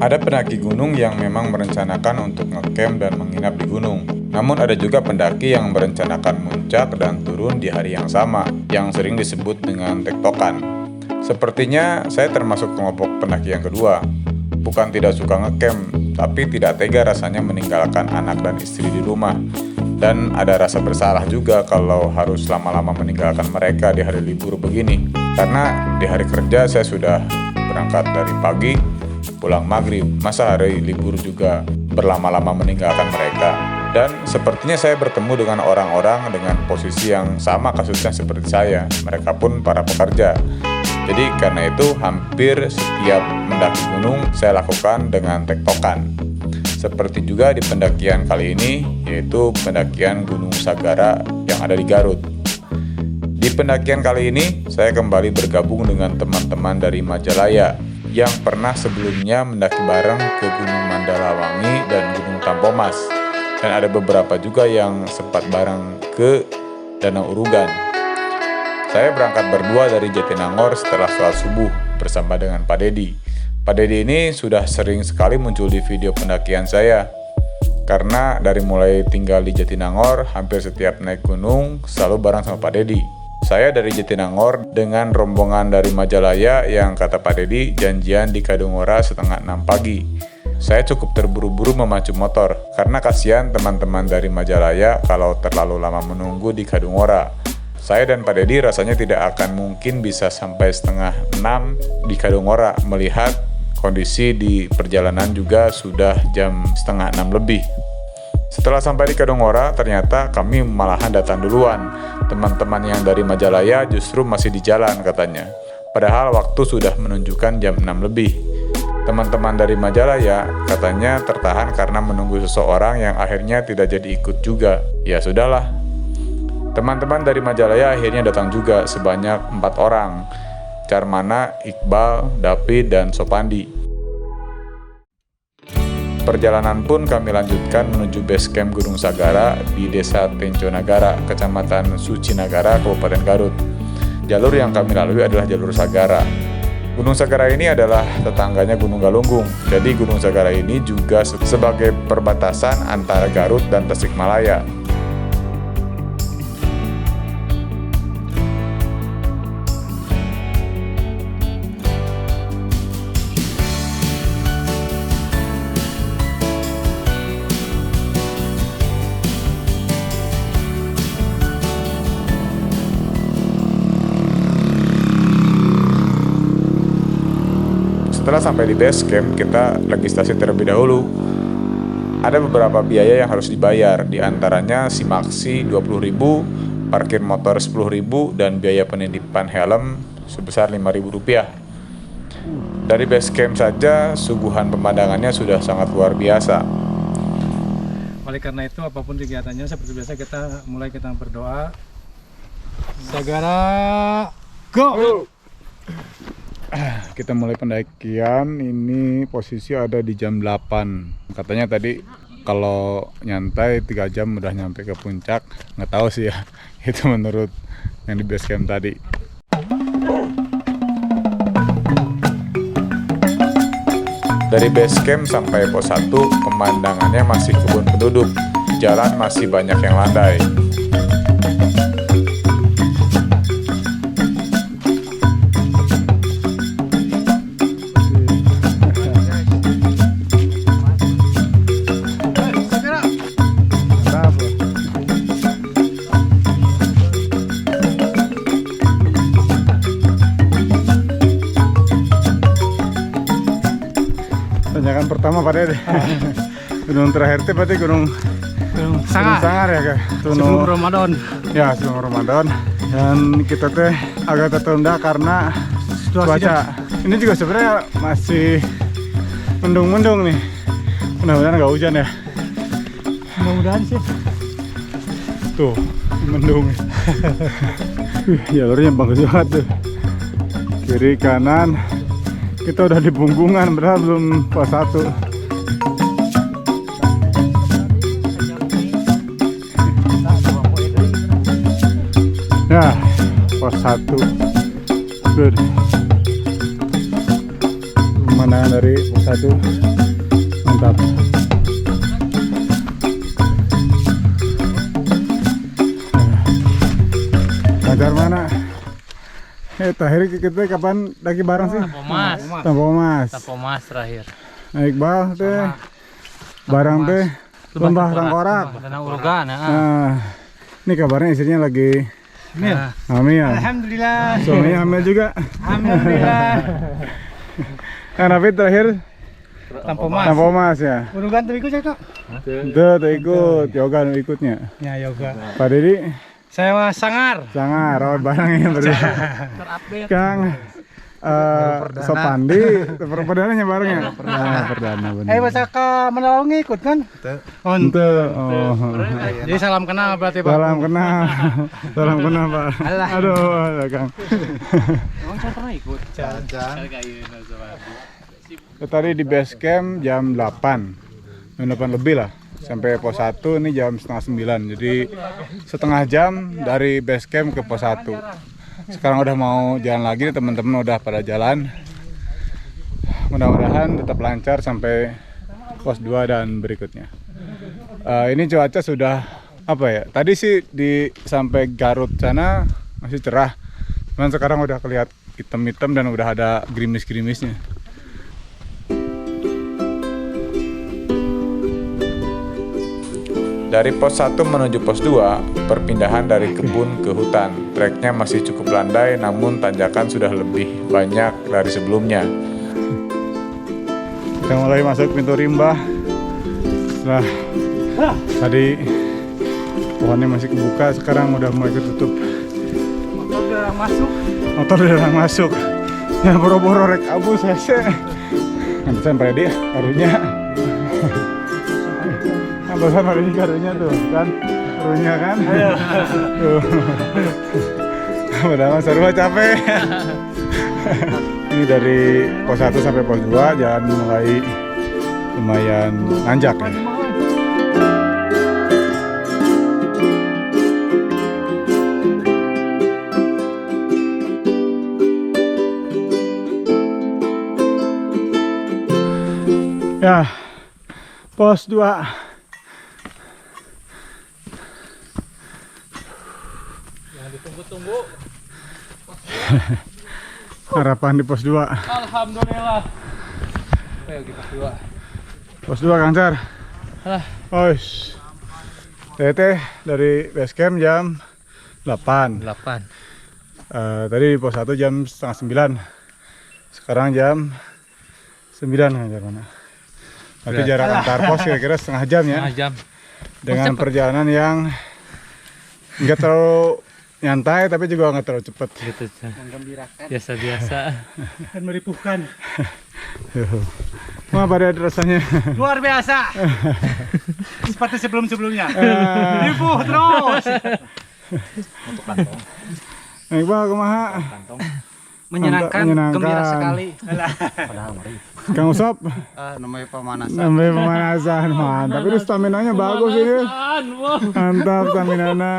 Ada pendaki gunung yang memang merencanakan untuk ngecamp dan menginap di gunung. Namun ada juga pendaki yang merencanakan muncak dan turun di hari yang sama, yang sering disebut dengan tektokan. Sepertinya saya termasuk kelompok pendaki yang kedua. Bukan tidak suka ngecamp, tapi tidak tega rasanya meninggalkan anak dan istri di rumah. Dan ada rasa bersalah juga kalau harus lama-lama meninggalkan mereka di hari libur begini. Karena di hari kerja saya sudah berangkat dari pagi, pulang maghrib, masa hari libur juga berlama-lama meninggalkan mereka. Dan sepertinya saya bertemu dengan orang-orang dengan posisi yang sama kasusnya seperti saya. Mereka pun para pekerja. Jadi karena itu hampir setiap mendaki gunung saya lakukan dengan tektokan. Seperti juga di pendakian kali ini, yaitu pendakian Gunung Sagara yang ada di Garut. Di pendakian kali ini saya kembali bergabung dengan teman-teman dari Majalaya yang pernah sebelumnya mendaki bareng ke Gunung Mandalawangi dan Gunung Tampomas, dan ada beberapa juga yang sempat bareng ke Danau Urugan. Saya berangkat berdua dari Jatinangor setelah sholat subuh bersama dengan Pak Dedi. Pak Dedi ini sudah sering sekali muncul di video pendakian saya, karena dari mulai tinggal di Jatinangor, hampir setiap naik gunung selalu bareng sama Pak Dedi. Saya dari Jatinangor dengan rombongan dari Majalaya yang kata Pak Dedi janjian di Kadungora setengah 6 pagi. Saya cukup terburu-buru memacu motor karena kasihan teman-teman dari Majalaya kalau terlalu lama menunggu di Kadungora. Saya dan Pak Dedi rasanya tidak akan mungkin bisa sampai setengah 6 di Kadungora melihat kondisi di perjalanan juga sudah jam setengah 6 lebih. Setelah sampai di Kadungora, ternyata kami malahan datang duluan. Teman-teman yang dari Majalaya justru masih di jalan katanya. Padahal waktu sudah menunjukkan jam 6 lebih. Teman-teman dari Majalaya katanya tertahan karena menunggu seseorang yang akhirnya tidak jadi ikut juga. Ya sudahlah. Teman-teman dari Majalaya akhirnya datang juga sebanyak 4 orang. Carmana, Iqbal, David, dan Sopandi. Perjalanan pun kami lanjutkan menuju base camp Gunung Sagara di Desa Tenconagara, Kecamatan Sucinagara, Kabupaten Garut. Jalur yang kami lalui adalah jalur Sagara. Gunung Sagara ini adalah tetangganya Gunung Galunggung. Jadi Gunung Sagara ini juga sebagai perbatasan antara Garut dan Tasikmalaya. Setelah sampai di base camp, kita registrasi terlebih dahulu. Ada beberapa biaya yang harus dibayar, diantaranya simaksi 20.000, parkir motor 10.000, dan biaya penitipan helm sebesar 5.000 rupiah. Dari base camp saja, suguhan pemandangannya sudah sangat luar biasa. Oleh karena itu, apapun kegiatannya, seperti biasa kita berdoa. Sagara, go! Kita mulai pendakian, ini posisi ada di jam 8. Katanya tadi kalau nyantai 3 jam udah nyampe ke puncak. Nggak tahu sih ya, itu menurut yang di base camp tadi. Dari base camp sampai pos 1, pemandangannya masih kebun penduduk. Jalan masih banyak yang landai. Tanjakan pertama Pak Dede. Gunung terakhir itu berarti Gunung Sangar ya Kak? Sebelum Ramadan. Ya, sebelum Ramadan. Dan kita teh agak tertunda karena cuaca. Ini juga sebenarnya masih mendung-mendung nih. Mudah-mudahan nggak hujan ya. Mudah-mudahan sih. Tuh, mendung. Jalurnya bagus banget tuh. Kiri kanan. Kita udah di punggungan, padahal belum pos 1. Ya, pos 1. Good. pemandangan dari pos 1 mantap. Lancar mana? Terakhir kita kapan lagi bareng sih? Tampomas Tampomas. terakhir. Nah, Iqbal teh barang teh lembah tengkorak. Urugan. Nah, ini kabarnya istrinya lagi hamil. Alhamdulillah. Suaminya hamil juga. Alhamdulillah. Nah, tapi terakhir Tampomas ya. Urugan tuh ikut ya kak? Tuh ikut, yoga ikutnya. Ya yoga. Pak Dedi Saya mah sangar. rawat barangnya berdua. Kang Sopandi perdananya barengnya. Perdana benar. Masa ke Menolong ikut kan? Untuk Jadi salam kenal berarti Pak. salam kenal. Salam kenal Pak. Aduh, Kang. Emang saya pernah ikut. Tadi di base camp jam 8. Jam 8 lebih lah. Sampai pos 1 ini jam setengah 9. Jadi setengah jam dari base camp ke pos 1. Sekarang udah mau jalan lagi, teman-teman udah pada jalan. Mudah-mudahan tetap lancar sampai pos 2 dan berikutnya. Ini cuaca sudah apa ya? Tadi sih sampai Garut sana masih cerah. Cuman sekarang udah kelihatan hitam-hitam dan udah ada gerimis-gerimisnya. Dari pos 1 menuju pos 2, perpindahan dari kebun ke hutan. Treknya masih cukup landai, namun tanjakan sudah lebih banyak dari sebelumnya. Kita mulai masuk pintu rimba. Setelah tadi pohonnya masih kebuka, sekarang udah mulai ketutup. Motor udah masuk. Ya boro-boro rek abu sese. Nanti sampai dia karunya. Barusan hari ini karunya tuh kan, karunya kan. Tuh. Udah mas seru capek. Ini dari pos 1 sampai pos 2 jalan mulai lumayan nanjak ya. Ya, pos 2. Tunggu-tunggu. Harapan di pos 2. Alhamdulillah. Ayo kita pos 2. Pos 2 Kang Car. Alah. Ois. Tete dari base camp jam 8. 8. Tadi di pos 1 jam setengah 9. Sekarang jam 9 Kang Car mana? Berarti jarak antar pos kira-kira setengah jam ya. Setengah jam. Dengan perjalanan yang enggak terlalu nyantai tapi juga nggak terlalu cepat. Gitu. Biasa-biasa. Dan meripuhkan. Wah, pada rasanya Luar biasa. Seperti sebelum-sebelumnya. Ripuh terus. Iqbal kumaha? Menyenangkan, Menyenangkan. gembira sekali. Kang Usop Namanya pemanasan. namanya pemanasan. Mantap, itu stamina-nya bagus ini. Mantap stamina-nya.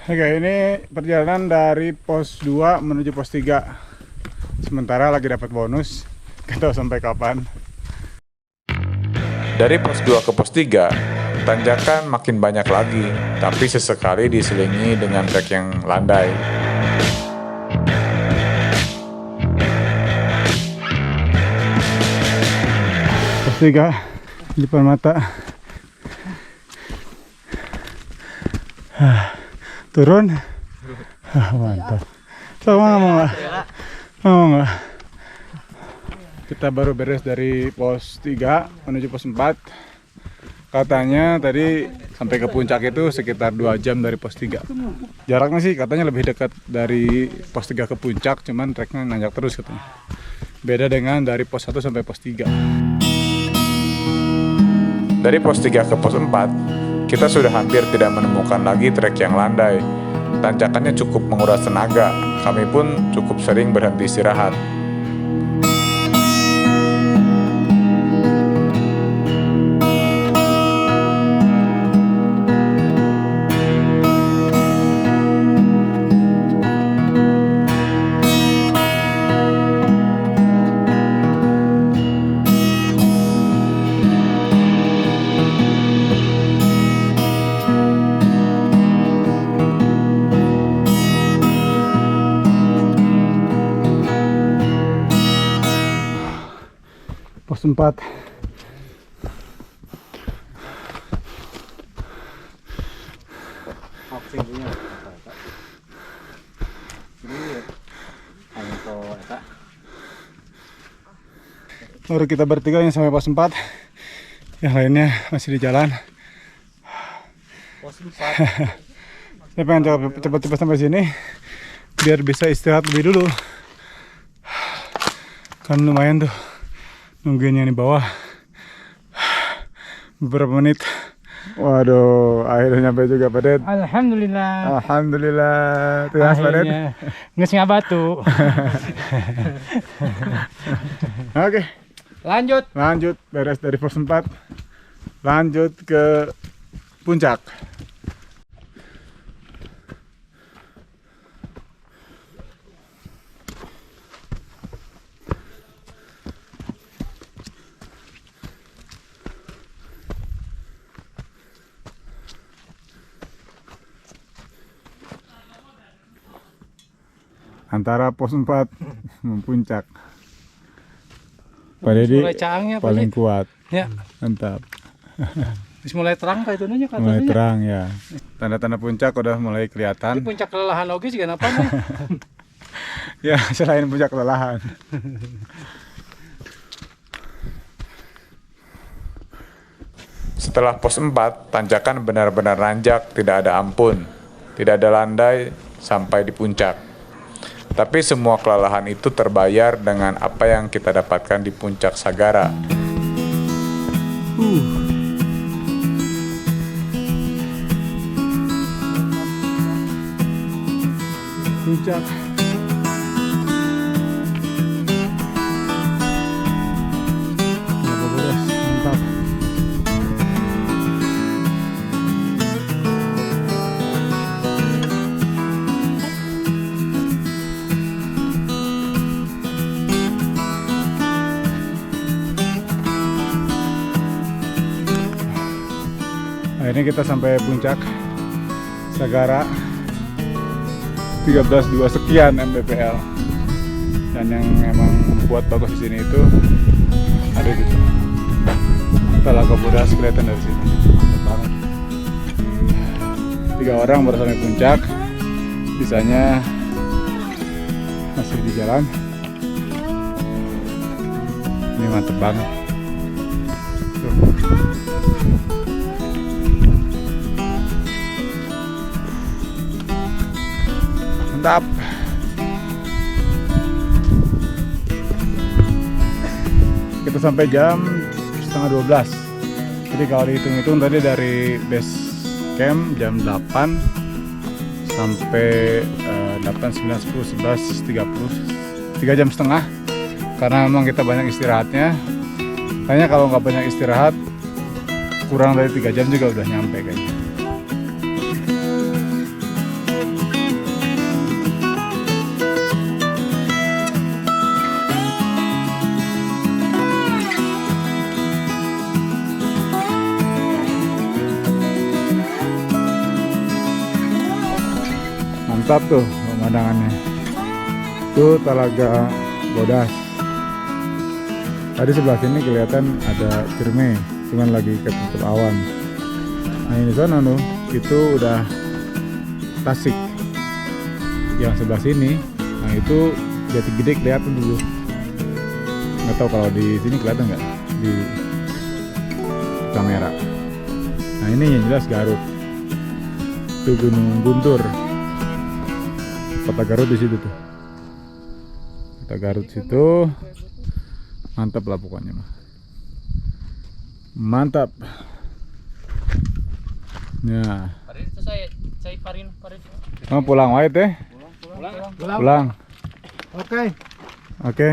Oke, ini perjalanan dari pos 2 menuju pos 3. Sementara lagi dapat bonus. Gak tahu sampai kapan. Dari pos 2 ke pos 3, tanjakan makin banyak lagi, tapi sesekali diselingi dengan trek yang landai. Pos 3 di depan mata. Turun. Mantap. So, mau nggak? Mau nggak? Kita baru beres dari pos 3 menuju pos 4. Katanya tadi sampai ke puncak itu sekitar 2 jam dari pos 3. Jaraknya sih katanya lebih dekat dari pos 3 ke puncak, cuman treknya nanjak terus katanya. Beda dengan dari pos 1 sampai pos 3. Dari pos 3 ke pos 4, kita sudah hampir tidak menemukan lagi trek yang landai. Tanjakannya cukup menguras tenaga, kami pun cukup sering berhenti istirahat. 4. Baru kita bertiga yang sampai pos 4. Yang lainnya masih di jalan. Pos 4. Saya pengen cepat-cepat sampai sini biar bisa istirahat lebih dulu. Kan lumayan tuh nungguin yang di bawah beberapa menit. Waduh, akhirnya nyampe juga Pak Det. Alhamdulillah. Alhamdulillah. Tugas Pak Det. Nges ngabatu. Oke, Lanjut. beres dari pos 4. Lanjut ke puncak. Antara pos 4 mempuncak. Pak Dedi Mulai caangnya paling kuat. Ya. Mantap. Mulai terang kayak itu nanya Mulai katanya. terang ya. Tanda-tanda puncak udah mulai kelihatan. Puncak kelelahan oke sih kenapa nih? Ya, selain puncak kelelahan. Setelah pos 4, tanjakan benar-benar nanjak, tidak ada ampun. Tidak ada landai sampai di puncak. Tapi semua kelelahan itu terbayar dengan apa yang kita dapatkan di puncak Sagara. Puncak. Mantap. Akhirnya kita sampai puncak Sagara 13.2 sekian mdpl. Dan yang emang buat bagus di sini itu ada gitu. Talaga Bodas kelihatan dari sini. Mantap banget. 3 orang baru sampai puncak. Sisanya masih di jalan. Ini mantep banget. Tuh. Mantap. Kita sampai jam setengah 12. Jadi kalau dihitung-hitung tadi dari base camp jam 8 sampai 8, 9, 10, 11, 30 3 jam setengah. Karena memang kita banyak istirahatnya. Kayaknya kalau nggak banyak istirahat kurang dari 3 jam juga udah nyampe kayaknya. Mantap tuh pemandangannya. Itu Talaga Bodas. Tadi sebelah sini kelihatan ada Ciremai, cuman lagi ketutup awan. Nah ini sana tuh, itu udah Tasik. Yang sebelah sini, nah itu Jati Gede kelihatan dulu. Nggak tahu kalau di sini kelihatan nggak di kamera. Nah ini yang jelas Garut. Itu Gunung Guntur. Kota Garut di situ tuh. Kota Garut situ. Mantap lah pokoknya mah. Mantap. Ya. Parin itu saya parin. Oh, pulang wae teh. Pulang. Oke. Oke.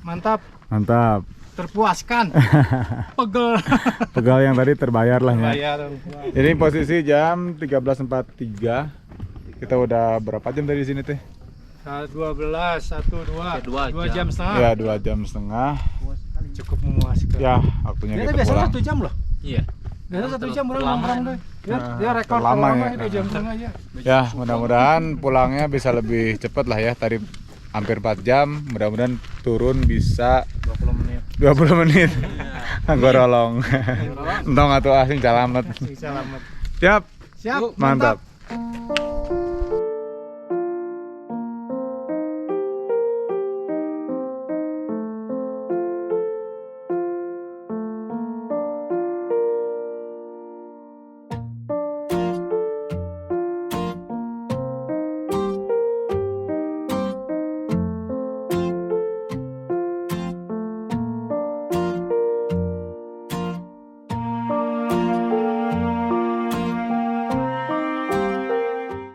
Mantap. Mantap. Terpuaskan. Pegel. Pegal yang tadi terbayar lah ya. Bayar. Ini posisi jam 13.43. Kita udah berapa jam dari sini teh? 12, 1, 2. 2 jam setengah. Ya 2 jam setengah. Cukup memuaskan. Ya waktunya Dia kita biasanya pulang. 1 jam loh. Iya. Biasa 1 jam orang terlama. nongkrong deh. Dia rekor terlama terlama ya. 2 jam setengah aja. Ya mudah-mudahan pulangnya bisa lebih cepat lah ya. Tadi hampir 4 jam, mudah-mudahan turun bisa 20 menit. 20 menit. Gorolong. Entong atau asing calamet. Selamat. Siap. Siap. Mantap.